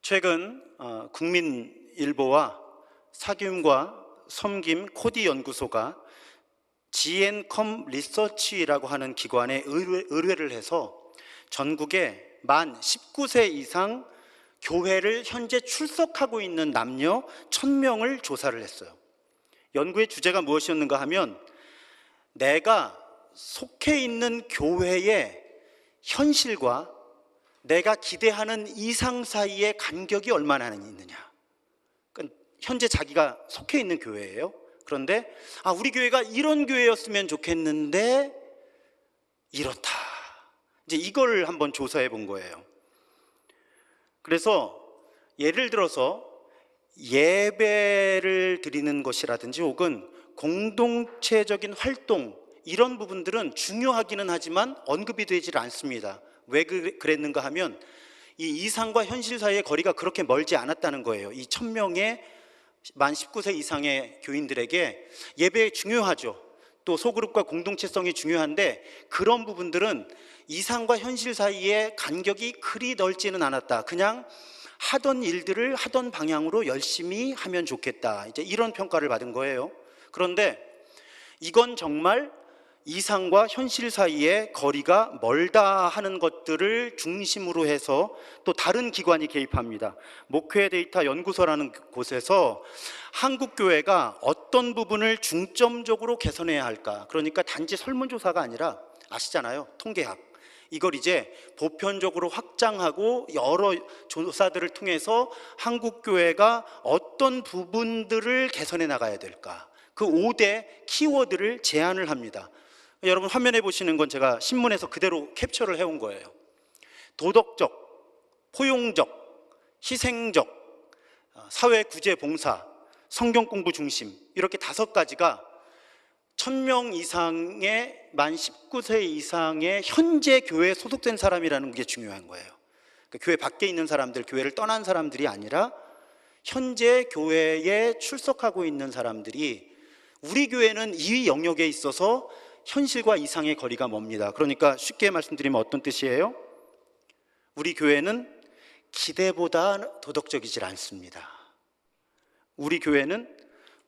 최근 국민일보와 사귐과 섬김 코디 연구소가 GN컴 리서치라고 하는 기관에 의뢰를 해서 전국에 만 19세 이상 교회를 현재 출석하고 있는 남녀 1000명을 조사를 했어요. 연구의 주제가 무엇이었는가 하면 내가 속해 있는 교회의 현실과 내가 기대하는 이상 사이의 간격이 얼마나 있느냐. 그러니까 현재 자기가 속해 있는 교회예요. 그런데 우리 교회가 이런 교회였으면 좋겠는데 이렇다. 이제 이걸 한번 조사해 본 거예요. 그래서 예를 들어서 예배를 드리는 것이라든지 혹은 공동체적인 활동, 이런 부분들은 중요하기는 하지만 언급이 되질 않습니다. 왜 그랬는가 하면 이 이상과 현실 사이의 거리가 그렇게 멀지 않았다는 거예요. 이 1000명의 만 19세 이상의 교인들에게 예배 중요하죠. 또 소그룹과 공동체성이 중요한데 그런 부분들은 이상과 현실 사이의 간격이 그리 넓지는 않았다. 그냥 하던 일들을 하던 방향으로 열심히 하면 좋겠다. 이제 이런 평가를 받은 거예요. 그런데 이건 정말 이상과 현실 사이의 거리가 멀다 하는 것들을 중심으로 해서 또 다른 기관이 개입합니다. 목회 데이터 연구소라는 곳에서 한국교회가 어떤 부분을 중점적으로 개선해야 할까, 그러니까 단지 설문조사가 아니라 아시잖아요, 통계학. 이걸 이제 보편적으로 확장하고 여러 조사들을 통해서 한국교회가 어떤 부분들을 개선해 나가야 될까, 그 5대 키워드를 제안을 합니다. 여러분 화면에 보시는 건 제가 신문에서 그대로 캡처를 해온 거예요. 도덕적, 포용적, 희생적, 사회구제 봉사, 성경공부 중심, 이렇게 5가지가 1000명 이상의 만 19세 이상의 현재 교회에 소속된 사람이라는 게 중요한 거예요. 그러니까 교회 밖에 있는 사람들, 교회를 떠난 사람들이 아니라 현재 교회에 출석하고 있는 사람들이 우리 교회는 이 영역에 있어서 현실과 이상의 거리가 멉니다. 그러니까 쉽게 말씀드리면 어떤 뜻이에요? 우리 교회는 기대보다 도덕적이질 않습니다. 우리 교회는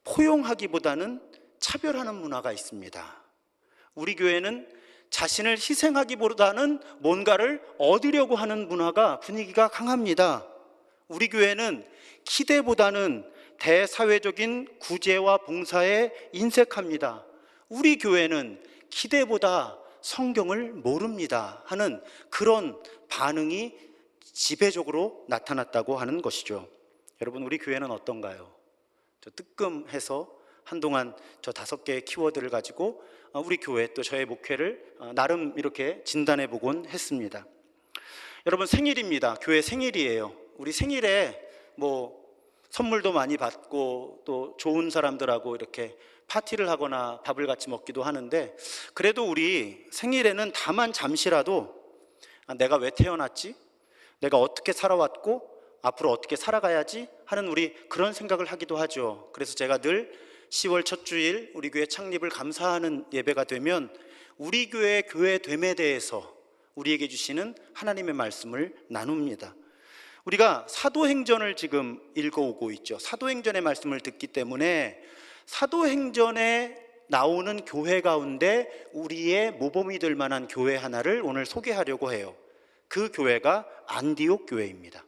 포용하기보다는 차별하는 문화가 있습니다. 우리 교회는 자신을 희생하기보다는 뭔가를 얻으려고 하는 문화가, 분위기가 강합니다. 우리 교회는 기대보다는 대사회적인 구제와 봉사에 인색합니다. 우리 교회는 기대보다 성경을 모릅니다 하는 그런 반응이 지배적으로 나타났다고 하는 것이죠. 여러분, 우리 교회는 어떤가요? 저 뜨끔해서 한동안 저 5개의 키워드를 가지고 우리 교회 또 저의 목회를 나름 이렇게 진단해 보곤 했습니다. 여러분, 생일입니다. 교회 생일이에요. 우리 생일에 선물도 많이 받고 또 좋은 사람들하고 이렇게 파티를 하거나 밥을 같이 먹기도 하는데, 그래도 우리 생일에는 다만 잠시라도 내가 왜 태어났지? 내가 어떻게 살아왔고 앞으로 어떻게 살아가야지? 하는 우리 그런 생각을 하기도 하죠. 그래서 제가 늘 10월 첫 주일 우리 교회 창립을 감사하는 예배가 되면 우리 교회 교회됨에 대해서 우리에게 주시는 하나님의 말씀을 나눕니다. 우리가 사도행전을 지금 읽어오고 있죠. 사도행전의 말씀을 듣기 때문에 사도행전에 나오는 교회 가운데 우리의 모범이 될 만한 교회 하나를 오늘 소개하려고 해요. 그 교회가 안디옥 교회입니다.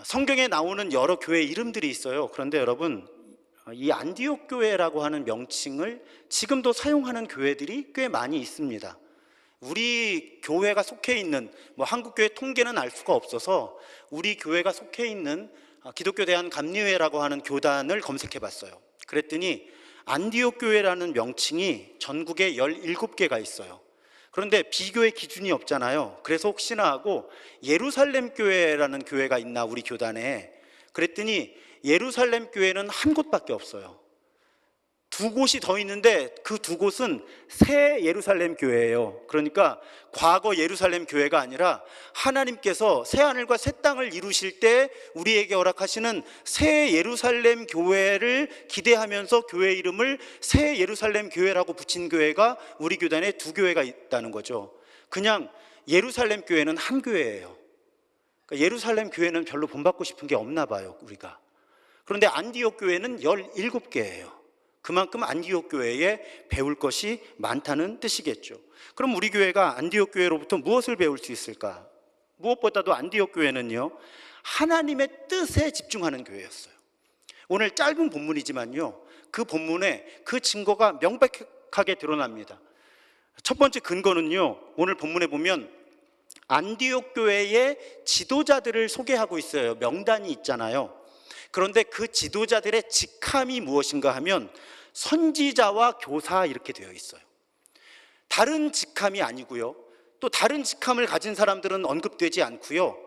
성경에 나오는 여러 교회 이름들이 있어요. 그런데 여러분, 이 안디옥 교회라고 하는 명칭을 지금도 사용하는 교회들이 꽤 많이 있습니다. 우리 교회가 속해 있는 한국교회 통계는 알 수가 없어서 우리 교회가 속해 있는 기독교 대한감리회라고 하는 교단을 검색해 봤어요. 그랬더니 안디옥 교회라는 명칭이 전국에 17개가 있어요. 그런데 비교의 기준이 없잖아요. 그래서 혹시나 하고 예루살렘 교회라는 교회가 있나 우리 교단에, 그랬더니 예루살렘 교회는 한 곳밖에 없어요. 2곳이 더 있는데 그 2곳은 새 예루살렘 교회예요. 그러니까 과거 예루살렘 교회가 아니라 하나님께서 새 하늘과 새 땅을 이루실 때 우리에게 허락하시는 새 예루살렘 교회를 기대하면서 교회 이름을 새 예루살렘 교회라고 붙인 교회가 우리 교단에 2교회가 있다는 거죠. 그냥 예루살렘 교회는 한 교회예요. 그러니까 예루살렘 교회는 별로 본받고 싶은 게 없나 봐요, 우리가. 그런데 안디옥 교회는 17개예요. 그만큼 안디옥 교회에 배울 것이 많다는 뜻이겠죠. 그럼 우리 교회가 안디옥 교회로부터 무엇을 배울 수 있을까? 무엇보다도 안디옥 교회는요, 하나님의 뜻에 집중하는 교회였어요. 오늘 짧은 본문이지만요, 그 본문에 그 증거가 명백하게 드러납니다. 첫 번째 근거는요, 오늘 본문에 보면 안디옥 교회의 지도자들을 소개하고 있어요. 명단이 있잖아요. 그런데 그 지도자들의 직함이 무엇인가 하면 선지자와 교사 이렇게 되어 있어요. 다른 직함이 아니고요, 또 다른 직함을 가진 사람들은 언급되지 않고요,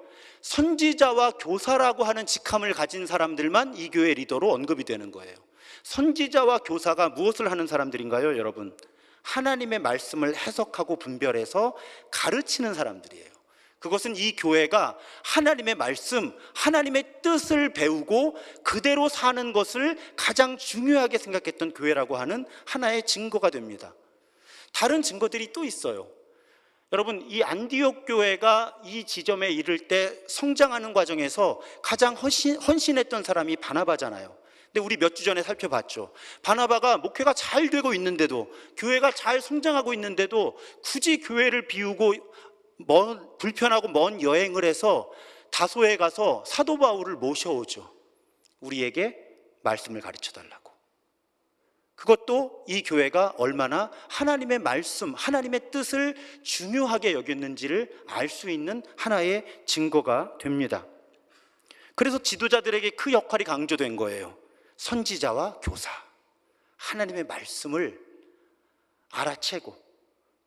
선지자와 교사라고 하는 직함을 가진 사람들만 이 교회 리더로 언급이 되는 거예요. 선지자와 교사가 무엇을 하는 사람들인가요, 여러분? 하나님의 말씀을 해석하고 분별해서 가르치는 사람들이에요. 그것은 이 교회가 하나님의 말씀, 하나님의 뜻을 배우고 그대로 사는 것을 가장 중요하게 생각했던 교회라고 하는 하나의 증거가 됩니다. 다른 증거들이 또 있어요. 여러분, 이 안디옥 교회가 이 지점에 이를 때 성장하는 과정에서 가장 헌신했던 사람이 바나바잖아요. 근데 우리 몇 주 전에 살펴봤죠. 바나바가 목회가 잘 되고 있는데도, 교회가 잘 성장하고 있는데도 굳이 교회를 비우고 불편하고 먼 여행을 해서 다소에 가서 사도 바울을 모셔오죠. 우리에게 말씀을 가르쳐 달라고. 그것도 이 교회가 얼마나 하나님의 말씀, 하나님의 뜻을 중요하게 여겼는지를 알 수 있는 하나의 증거가 됩니다. 그래서 지도자들에게 그 역할이 강조된 거예요. 선지자와 교사, 하나님의 말씀을 알아채고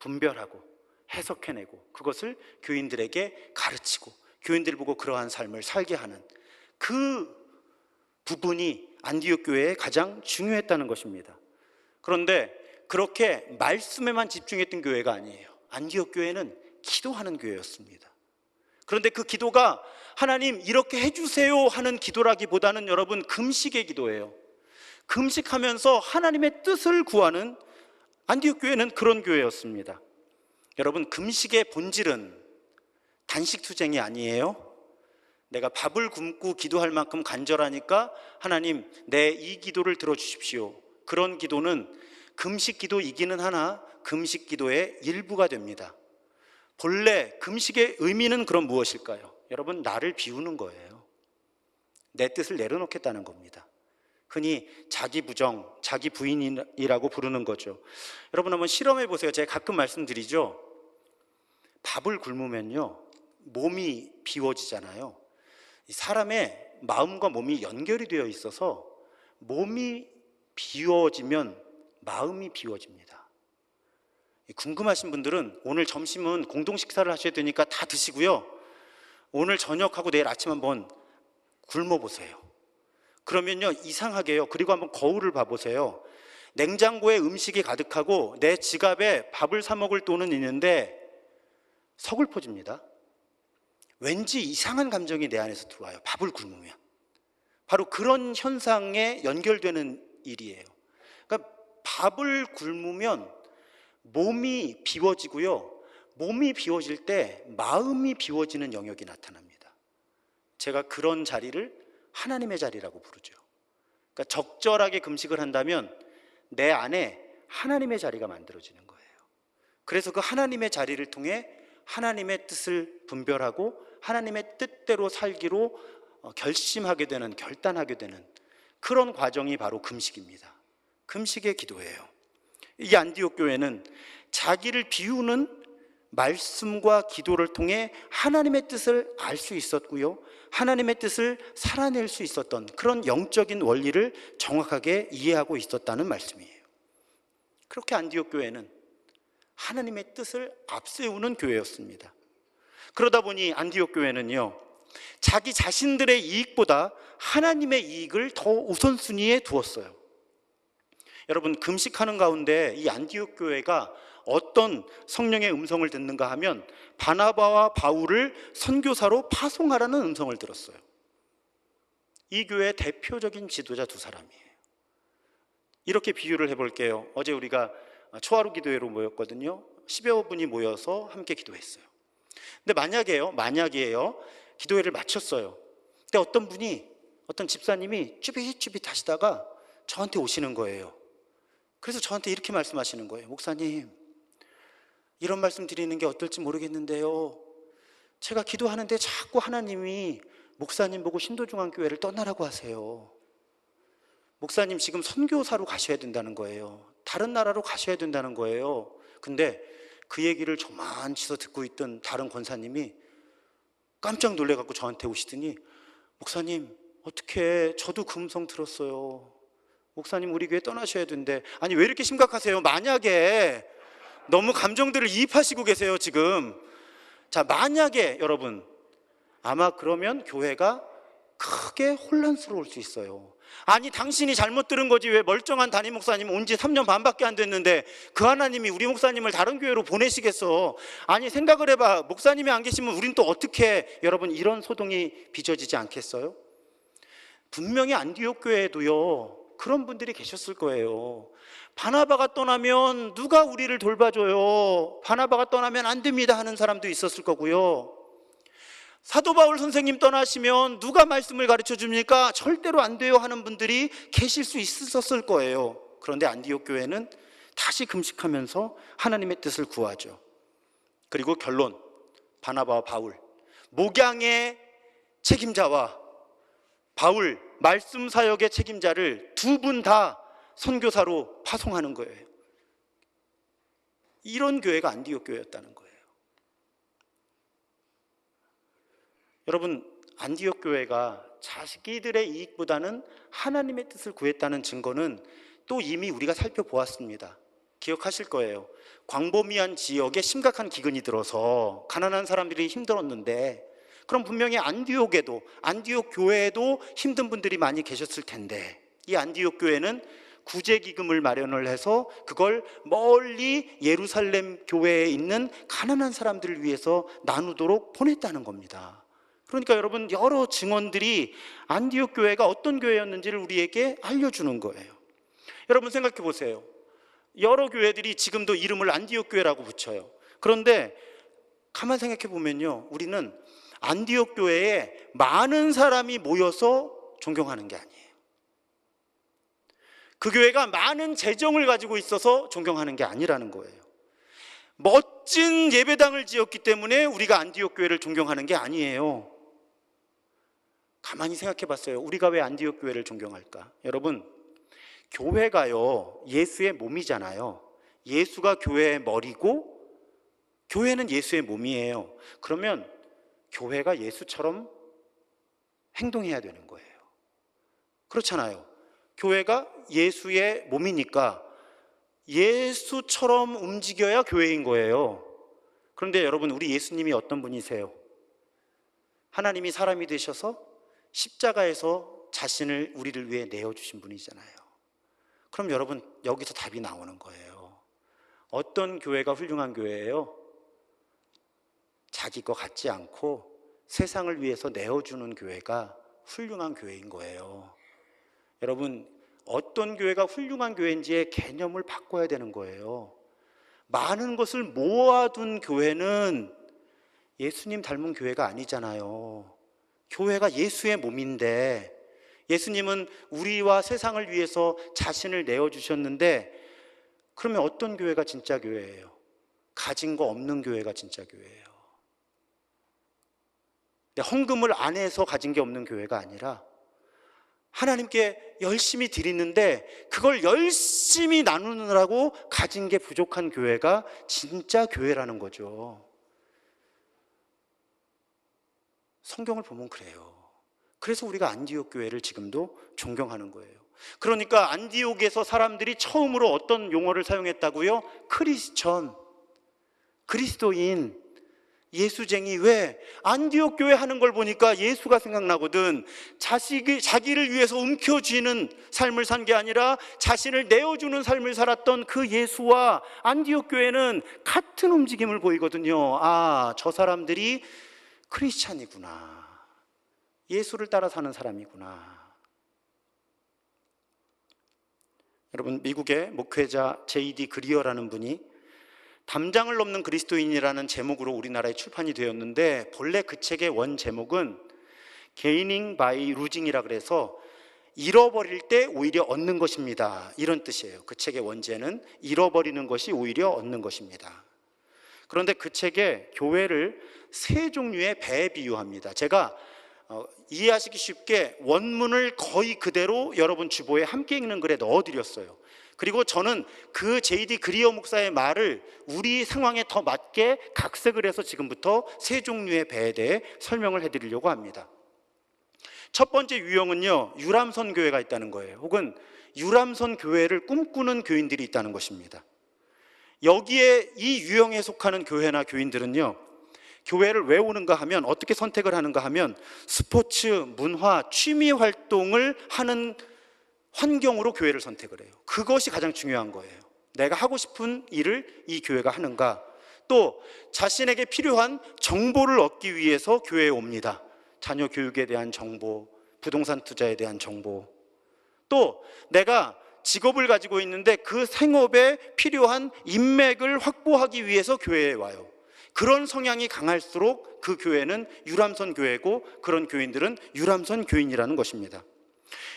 분별하고 해석해내고 그것을 교인들에게 가르치고 교인들 보고 그러한 삶을 살게 하는 그 부분이 안디옥 교회에 가장 중요했다는 것입니다. 그런데 그렇게 말씀에만 집중했던 교회가 아니에요. 안디옥 교회는 기도하는 교회였습니다. 그런데 그 기도가 하나님 이렇게 해주세요 하는 기도라기보다는 여러분 금식의 기도예요. 금식하면서 하나님의 뜻을 구하는 안디옥 교회는 그런 교회였습니다. 여러분, 금식의 본질은 단식 투쟁이 아니에요. 내가 밥을 굶고 기도할 만큼 간절하니까 하나님 내 이 기도를 들어주십시오. 그런 기도는 금식 기도이기는 하나 금식 기도의 일부가 됩니다. 본래 금식의 의미는 그럼 무엇일까요? 여러분, 나를 비우는 거예요. 내 뜻을 내려놓겠다는 겁니다. 흔히 자기 부정, 자기 부인이라고 부르는 거죠. 여러분 한번 실험해 보세요. 제가 가끔 말씀드리죠. 밥을 굶으면요 몸이 비워지잖아요. 사람의 마음과 몸이 연결이 되어 있어서 몸이 비워지면 마음이 비워집니다. 궁금하신 분들은 오늘 점심은 공동 식사를 하셔야 되니까 다 드시고요, 오늘 저녁하고 내일 아침 한번 굶어 보세요. 그러면요 이상하게요, 그리고 한번 거울을 봐보세요. 냉장고에 음식이 가득하고 내 지갑에 밥을 사 먹을 돈은 있는데 서글퍼집니다. 왠지 이상한 감정이 내 안에서 들어와요. 밥을 굶으면. 바로 그런 현상에 연결되는 일이에요. 그러니까 밥을 굶으면 몸이 비워지고요, 몸이 비워질 때 마음이 비워지는 영역이 나타납니다. 제가 그런 자리를 하나님의 자리라고 부르죠. 그러니까 적절하게 금식을 한다면 내 안에 하나님의 자리가 만들어지는 거예요. 그래서 그 하나님의 자리를 통해 하나님의 뜻을 분별하고 하나님의 뜻대로 살기로 결심하게 되는, 결단하게 되는 그런 과정이 바로 금식입니다. 금식의 기도예요. 이 안디옥 교회는 자기를 비우는 말씀과 기도를 통해 하나님의 뜻을 알 수 있었고요, 하나님의 뜻을 살아낼 수 있었던 그런 영적인 원리를 정확하게 이해하고 있었다는 말씀이에요. 그렇게 안디옥 교회는 하나님의 뜻을 앞세우는 교회였습니다. 그러다 보니 안디옥 교회는요 자기 자신들의 이익보다 하나님의 이익을 더 우선순위에 두었어요. 여러분, 금식하는 가운데 이 안디옥 교회가 어떤 성령의 음성을 듣는가 하면 바나바와 바울을 선교사로 파송하라는 음성을 들었어요. 이 교회의 대표적인 지도자 두 사람이에요. 이렇게 비유를 해볼게요. 어제 우리가 초하루 기도회로 모였거든요. 10여 분이 모여서 함께 기도했어요. 근데 만약이에요, 기도회를 마쳤어요. 근데 어떤 집사님이 쭈빗쭈빗 하시다가 저한테 오시는 거예요. 그래서 저한테 이렇게 말씀하시는 거예요. 목사님, 이런 말씀 드리는 게 어떨지 모르겠는데요, 제가 기도하는데 자꾸 하나님이 목사님 보고 신도중앙교회를 떠나라고 하세요. 목사님 지금 선교사로 가셔야 된다는 거예요. 다른 나라로 가셔야 된다는 거예요. 근데 그 얘기를 저만치서 듣고 있던 다른 권사님이 깜짝 놀래갖고 저한테 오시더니, 목사님 어떻게, 저도 그 음성 들었어요. 목사님 우리 교회 떠나셔야 된대. 아니 왜 이렇게 심각하세요? 만약에 너무 감정들을 이입하시고 계세요 지금. 자, 만약에 여러분, 아마 그러면 교회가 크게 혼란스러울 수 있어요. 아니 당신이 잘못 들은 거지, 왜 멀쩡한 담임 목사님 온 지 3년 반밖에 안 됐는데 그 하나님이 우리 목사님을 다른 교회로 보내시겠어? 아니 생각을 해봐. 목사님이 안 계시면 우린 또 어떻게, 여러분 이런 소동이 빚어지지 않겠어요? 분명히 안디옥 교회에도요 그런 분들이 계셨을 거예요. 바나바가 떠나면 누가 우리를 돌봐줘요? 바나바가 떠나면 안 됩니다 하는 사람도 있었을 거고요. 사도 바울 선생님 떠나시면 누가 말씀을 가르쳐 줍니까? 절대로 안 돼요 하는 분들이 계실 수 있었을 거예요. 그런데 안디옥 교회는 다시 금식하면서 하나님의 뜻을 구하죠. 그리고 결론, 바나바와 바울, 목양의 책임자와 바울 말씀 사역의 책임자를 두 분 다 선교사로 파송하는 거예요. 이런 교회가 안디옥 교회였다는 거예요. 여러분, 안디옥 교회가 자기들의 이익보다는 하나님의 뜻을 구했다는 증거는 또 이미 우리가 살펴보았습니다. 기억하실 거예요. 광범위한 지역에 심각한 기근이 들어서 가난한 사람들이 힘들었는데, 그럼 분명히 안디옥 교회에도 힘든 분들이 많이 계셨을 텐데, 이 안디옥 교회는 구제기금을 마련을 해서 그걸 멀리 예루살렘 교회에 있는 가난한 사람들을 위해서 나누도록 보냈다는 겁니다. 그러니까 여러분, 여러 증언들이 안디옥 교회가 어떤 교회였는지를 우리에게 알려주는 거예요. 여러분 생각해 보세요. 여러 교회들이 지금도 이름을 안디옥 교회라고 붙여요. 그런데 가만 생각해 보면요, 우리는 안디옥 교회에 많은 사람이 모여서 존경하는 게 아니에요. 그 교회가 많은 재정을 가지고 있어서 존경하는 게 아니라는 거예요. 멋진 예배당을 지었기 때문에 우리가 안디옥 교회를 존경하는 게 아니에요. 가만히 생각해 봤어요. 우리가 왜 안디옥 교회를 존경할까? 여러분, 교회가요 예수의 몸이잖아요. 예수가 교회의 머리고 교회는 예수의 몸이에요. 그러면 교회가 예수처럼 행동해야 되는 거예요. 그렇잖아요. 교회가 예수의 몸이니까 예수처럼 움직여야 교회인 거예요. 그런데 여러분, 우리 예수님이 어떤 분이세요? 하나님이 사람이 되셔서 십자가에서 자신을 우리를 위해 내어주신 분이잖아요. 그럼 여러분, 여기서 답이 나오는 거예요. 어떤 교회가 훌륭한 교회예요? 자기 거 갖지 않고 세상을 위해서 내어주는 교회가 훌륭한 교회인 거예요. 여러분, 어떤 교회가 훌륭한 교회인지의 개념을 바꿔야 되는 거예요. 많은 것을 모아둔 교회는 예수님 닮은 교회가 아니잖아요. 교회가 예수의 몸인데, 예수님은 우리와 세상을 위해서 자신을 내어주셨는데, 그러면 어떤 교회가 진짜 교회예요? 가진 거 없는 교회가 진짜 교회예요. 헌금을 안 해서 가진 게 없는 교회가 아니라 하나님께 열심히 드리는데 그걸 열심히 나누느라고 가진 게 부족한 교회가 진짜 교회라는 거죠. 성경을 보면 그래요. 그래서 우리가 안디옥 교회를 지금도 존경하는 거예요. 그러니까 안디옥에서 사람들이 처음으로 어떤 용어를 사용했다고요? 크리스천, 그리스도인, 예수쟁이. 왜? 안디옥 교회 하는 걸 보니까 예수가 생각나거든. 자기를 위해서 움켜쥐는 삶을 산 게 아니라 자신을 내어주는 삶을 살았던 그 예수와 안디옥 교회는 같은 움직임을 보이거든요. 아, 저 사람들이 크리스찬이구나. 예수를 따라 사는 사람이구나. 여러분, 미국의 목회자 J.D. 그리어라는 분이 담장을 넘는 그리스도인이라는 제목으로 우리나라에 출판이 되었는데, 본래 그 책의 원 제목은 Gaining by Losing이라 그래서 잃어버릴 때 오히려 얻는 것입니다, 이런 뜻이에요. 그 책의 원제는 잃어버리는 것이 오히려 얻는 것입니다. 그런데 그 책에 교회를 세 종류의 배에 비유합니다. 제가 이해하시기 쉽게 원문을 거의 그대로 여러분 주보에 함께 읽는 글에 넣어드렸어요. 그리고 저는 그 J.D. 그리어 목사의 말을 우리 상황에 더 맞게 각색을 해서 지금부터 세 종류의 배에 대해 설명을 해드리려고 합니다. 첫 번째 유형은요, 유람선 교회가 있다는 거예요. 혹은 유람선 교회를 꿈꾸는 교인들이 있다는 것입니다. 여기에 이 유형에 속하는 교회나 교인들은요, 교회를 왜 오는가 하면, 어떻게 선택을 하는가 하면 스포츠, 문화, 취미 활동을 하는 환경으로 교회를 선택을 해요. 그것이 가장 중요한 거예요. 내가 하고 싶은 일을 이 교회가 하는가, 또 자신에게 필요한 정보를 얻기 위해서 교회에 옵니다. 자녀 교육에 대한 정보, 부동산 투자에 대한 정보, 또 내가 직업을 가지고 있는데 그 생업에 필요한 인맥을 확보하기 위해서 교회에 와요. 그런 성향이 강할수록 그 교회는 유람선 교회고, 그런 교인들은 유람선 교인이라는 것입니다.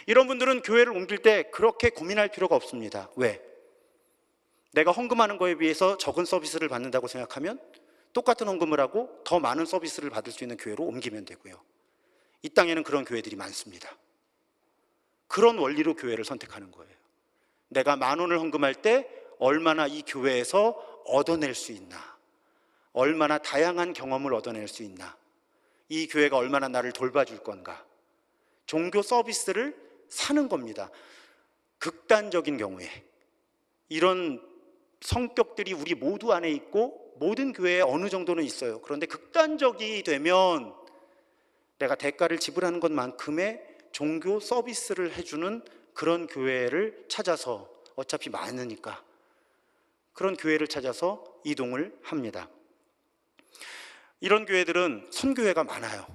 이런 분들은 교회를 옮길 때 그렇게 고민할 필요가 없습니다. 왜? 내가 헌금하는 거에 비해서 적은 서비스를 받는다고 생각하면 똑같은 헌금을 하고 더 많은 서비스를 받을 수 있는 교회로 옮기면 되고요. 이 땅에는 그런 교회들이 많습니다. 그런 원리로 교회를 선택하는 거예요. 내가 10,000원을 헌금할 때 얼마나 이 교회에서 얻어낼 수 있나, 얼마나 다양한 경험을 얻어낼 수 있나, 이 교회가 얼마나 나를 돌봐줄 건가, 종교 서비스를 사는 겁니다. 극단적인 경우에 이런 성격들이 우리 모두 안에 있고 모든 교회에 어느 정도는 있어요. 그런데 극단적이 되면 내가 대가를 지불하는 것만큼의 종교 서비스를 해주는 그런 교회를 찾아서, 어차피 많으니까 그런 교회를 찾아서 이동을 합니다. 이런 교회들은 선교회가 많아요.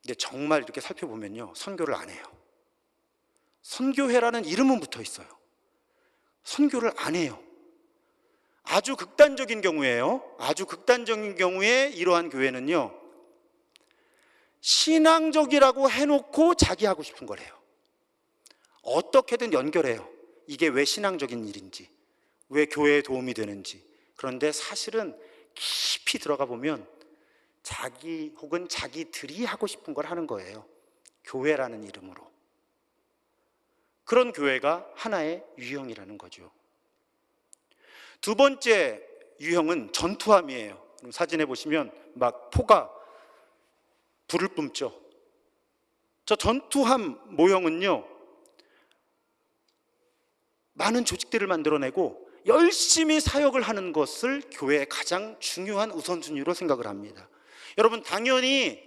근데 정말 이렇게 살펴보면요, 선교를 안 해요. 선교회라는 이름은 붙어 있어요. 선교를 안 해요. 아주 극단적인 경우에요, 아주 극단적인 경우에 이러한 교회는요, 신앙적이라고 해놓고 자기 하고 싶은 걸 해요. 어떻게든 연결해요. 이게 왜 신앙적인 일인지, 왜 교회에 도움이 되는지. 그런데 사실은 깊이 들어가 보면 자기 혹은 자기들이 하고 싶은 걸 하는 거예요. 교회라는 이름으로. 그런 교회가 하나의 유형이라는 거죠. 두 번째 유형은 전투함이에요. 사진에 보시면 막 포가 불을 뿜죠. 저 전투함 모형은요, 많은 조직들을 만들어내고 열심히 사역을 하는 것을 교회의 가장 중요한 우선순위로 생각을 합니다. 여러분, 당연히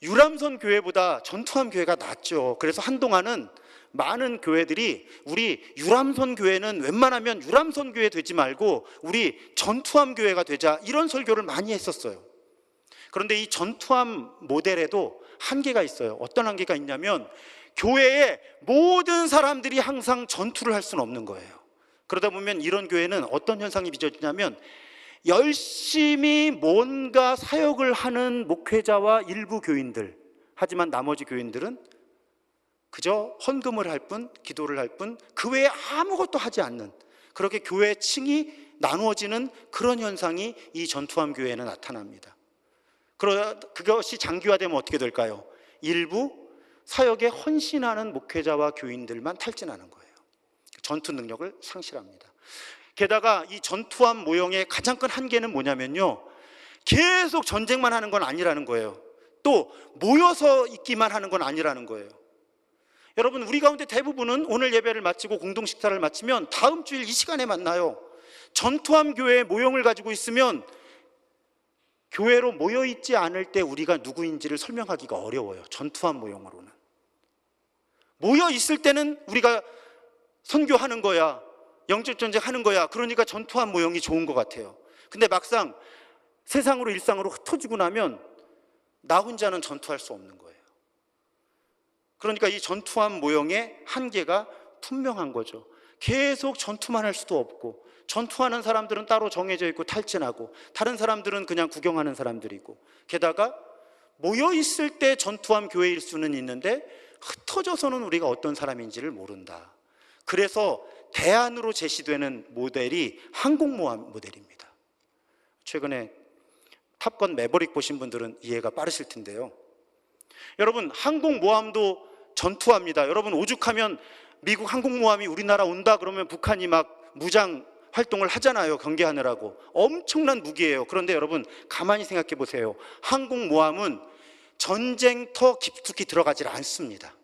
유람선 교회보다 전투함 교회가 낫죠. 그래서 한동안은 많은 교회들이 우리 유람선 교회는 웬만하면 유람선 교회 되지 말고 우리 전투함 교회가 되자, 이런 설교를 많이 했었어요. 그런데 이 전투함 모델에도 한계가 있어요. 어떤 한계가 있냐면, 교회에 모든 사람들이 항상 전투를 할 수는 없는 거예요. 그러다 보면 이런 교회는 어떤 현상이 빚어지냐면, 열심히 뭔가 사역을 하는 목회자와 일부 교인들, 하지만 나머지 교인들은 그저 헌금을 할 뿐, 기도를 할 뿐, 그 외에 아무것도 하지 않는, 그렇게 교회 층이 나누어지는 그런 현상이 이 전투함 교회에는 나타납니다. 그것이 장기화되면 어떻게 될까요? 일부 사역에 헌신하는 목회자와 교인들만 탈진하는 거예요. 전투 능력을 상실합니다. 게다가 이 전투함 모형의 가장 큰 한계는 뭐냐면요, 계속 전쟁만 하는 건 아니라는 거예요. 또 모여서 있기만 하는 건 아니라는 거예요. 여러분, 우리 가운데 대부분은 오늘 예배를 마치고 공동 식사를 마치면 다음 주일 이 시간에 만나요. 전투함 교회의 모형을 가지고 있으면 교회로 모여있지 않을 때 우리가 누구인지를 설명하기가 어려워요. 전투함 모형으로는. 모여있을 때는 우리가 선교하는 거야, 영적 전쟁 하는 거야, 그러니까 전투함 모형이 좋은 것 같아요. 근데 막상 세상으로 일상으로 흩어지고 나면 나 혼자는 전투할 수 없는 거예요. 그러니까 이 전투함 모형의 한계가 분명한 거죠. 계속 전투만 할 수도 없고, 전투하는 사람들은 따로 정해져 있고 탈진하고, 다른 사람들은 그냥 구경하는 사람들이고, 게다가 모여 있을 때 전투함 교회일 수는 있는데 흩어져서는 우리가 어떤 사람인지를 모른다. 그래서 대안으로 제시되는 모델이 항공모함 모델입니다. 최근에 탑건 매버릭 보신 분들은 이해가 빠르실 텐데요. 여러분, 항공모함도 전투합니다. 여러분, 오죽하면 미국 항공모함이 우리나라 온다 그러면 북한이 막 무장 활동을 하잖아요. 경계하느라고. 엄청난 무기예요. 그런데 여러분, 가만히 생각해 보세요. 항공모함은 전쟁터 깊숙이 들어가질 않습니다.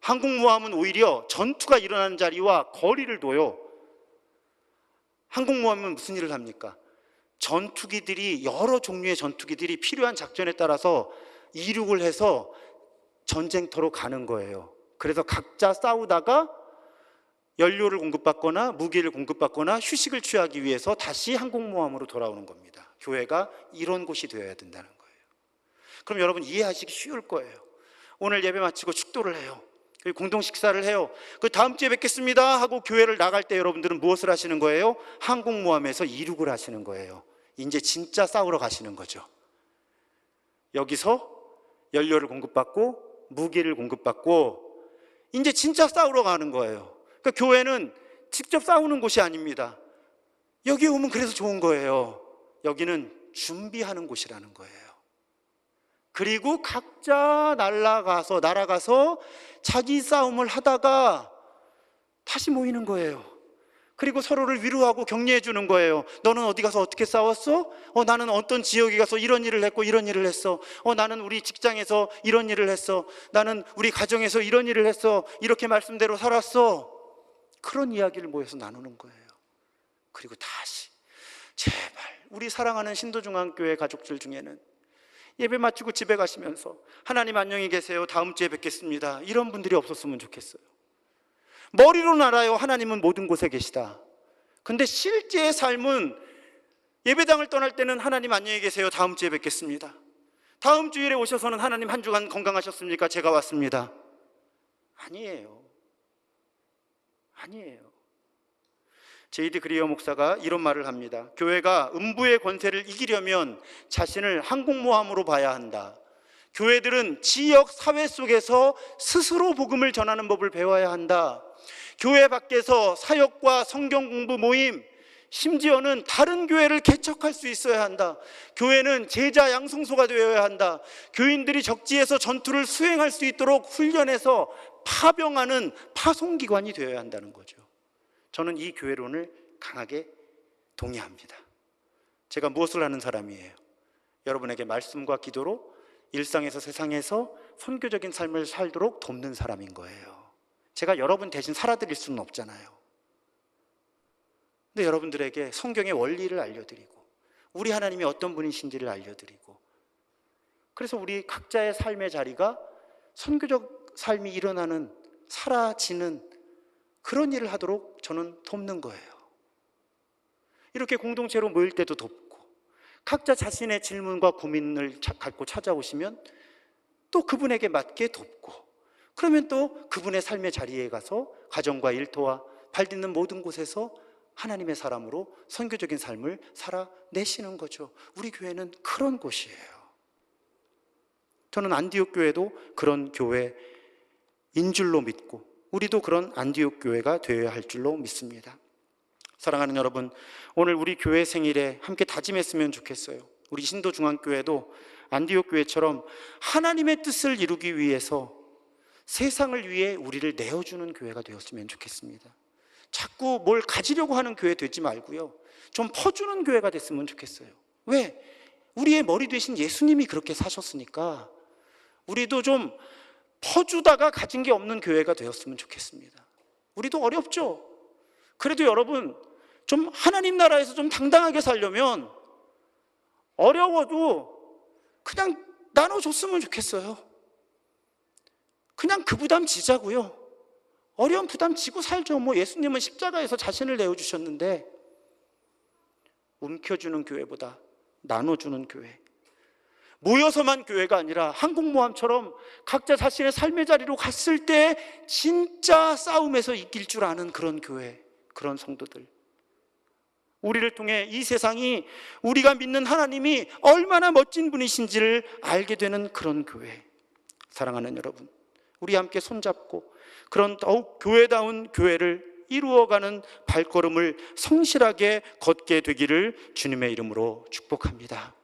항공모함은 오히려 전투가 일어나는 자리와 거리를 둬요. 항공모함은 무슨 일을 합니까? 전투기들이, 여러 종류의 전투기들이 필요한 작전에 따라서 이륙을 해서 전쟁터로 가는 거예요. 그래서 각자 싸우다가 연료를 공급받거나 무기를 공급받거나 휴식을 취하기 위해서 다시 항공모함으로 돌아오는 겁니다. 교회가 이런 곳이 되어야 된다는 거예요. 그럼 여러분, 이해하시기 쉬울 거예요. 오늘 예배 마치고 축도를 해요. 공동 식사를 해요. 그 다음 주에 뵙겠습니다 하고 교회를 나갈 때 여러분들은 무엇을 하시는 거예요? 항공모함에서 이륙을 하시는 거예요. 이제 진짜 싸우러 가시는 거죠. 여기서 연료를 공급받고 무기를 공급받고 이제 진짜 싸우러 가는 거예요. 그러니까 교회는 직접 싸우는 곳이 아닙니다. 여기 오면 그래서 좋은 거예요. 여기는 준비하는 곳이라는 거예요. 그리고 각자 날아가서 자기 싸움을 하다가 다시 모이는 거예요. 그리고 서로를 위로하고 격려해 주는 거예요. 너는 어디 가서 어떻게 싸웠어? 나는 어떤 지역에 가서 이런 일을 했고 이런 일을 했어. 나는 우리 직장에서 이런 일을 했어. 나는 우리 가정에서 이런 일을 했어. 이렇게 말씀대로 살았어. 그런 이야기를 모여서 나누는 거예요. 그리고 다시, 제발 우리 사랑하는 신도중앙교회 가족들 중에는 예배 마치고 집에 가시면서 하나님 안녕히 계세요, 다음 주에 뵙겠습니다, 이런 분들이 없었으면 좋겠어요. 머리로는 알아요, 하나님은 모든 곳에 계시다. 근데 실제의 삶은 예배당을 떠날 때는 하나님 안녕히 계세요, 다음 주에 뵙겠습니다. 다음 주일에 오셔서는 하나님 한 주간 건강하셨습니까? 제가 왔습니다. 아니에요. 제이디 그리어 목사가 이런 말을 합니다. 교회가 음부의 권세를 이기려면 자신을 항공모함으로 봐야 한다. 교회들은 지역 사회 속에서 스스로 복음을 전하는 법을 배워야 한다. 교회 밖에서 사역과 성경 공부 모임, 심지어는 다른 교회를 개척할 수 있어야 한다. 교회는 제자 양성소가 되어야 한다. 교인들이 적지에서 전투를 수행할 수 있도록 훈련해서 파병하는 파송기관이 되어야 한다는 거죠. 저는 이 교회론을 강하게 동의합니다. 제가 무엇을 하는 사람이에요? 여러분에게 말씀과 기도로 일상에서 세상에서 선교적인 삶을 살도록 돕는 사람인 거예요. 제가 여러분 대신 살아드릴 수는 없잖아요. 근데 여러분들에게 성경의 원리를 알려드리고 우리 하나님이 어떤 분이신지를 알려드리고, 그래서 우리 각자의 삶의 자리가 선교적 삶이 일어나는, 사라지는 그런 일을 하도록 저는 돕는 거예요. 이렇게 공동체로 모일 때도 돕고, 각자 자신의 질문과 고민을 갖고 찾아오시면 또 그분에게 맞게 돕고, 그러면 또 그분의 삶의 자리에 가서 가정과 일터와 발 딛는 모든 곳에서 하나님의 사람으로 선교적인 삶을 살아내시는 거죠. 우리 교회는 그런 곳이에요. 저는 안디옥 교회도 그런 교회인 줄로 믿고, 우리도 그런 안디옥 교회가 되어야 할 줄로 믿습니다. 사랑하는 여러분, 오늘 우리 교회 생일에 함께 다짐했으면 좋겠어요. 우리 신도중앙교회도 안디옥 교회처럼 하나님의 뜻을 이루기 위해서 세상을 위해 우리를 내어주는 교회가 되었으면 좋겠습니다. 자꾸 뭘 가지려고 하는 교회 되지 말고요, 좀 퍼주는 교회가 됐으면 좋겠어요. 왜? 우리의 머리 되신 예수님이 그렇게 사셨으니까 우리도 좀 퍼주다가 가진 게 없는 교회가 되었으면 좋겠습니다. 우리도 어렵죠. 그래도 여러분, 좀 하나님 나라에서 좀 당당하게 살려면 어려워도 그냥 나눠줬으면 좋겠어요. 그냥 그 부담 지자고요. 어려운 부담 지고 살죠. 예수님은 십자가에서 자신을 내어주셨는데, 움켜주는 교회보다 나눠주는 교회, 모여서만 교회가 아니라 항공모함처럼 각자 자신의 삶의 자리로 갔을 때 진짜 싸움에서 이길 줄 아는 그런 교회, 그런 성도들, 우리를 통해 이 세상이 우리가 믿는 하나님이 얼마나 멋진 분이신지를 알게 되는 그런 교회. 사랑하는 여러분, 우리 함께 손잡고 그런 더욱 교회다운 교회를 이루어가는 발걸음을 성실하게 걷게 되기를 주님의 이름으로 축복합니다.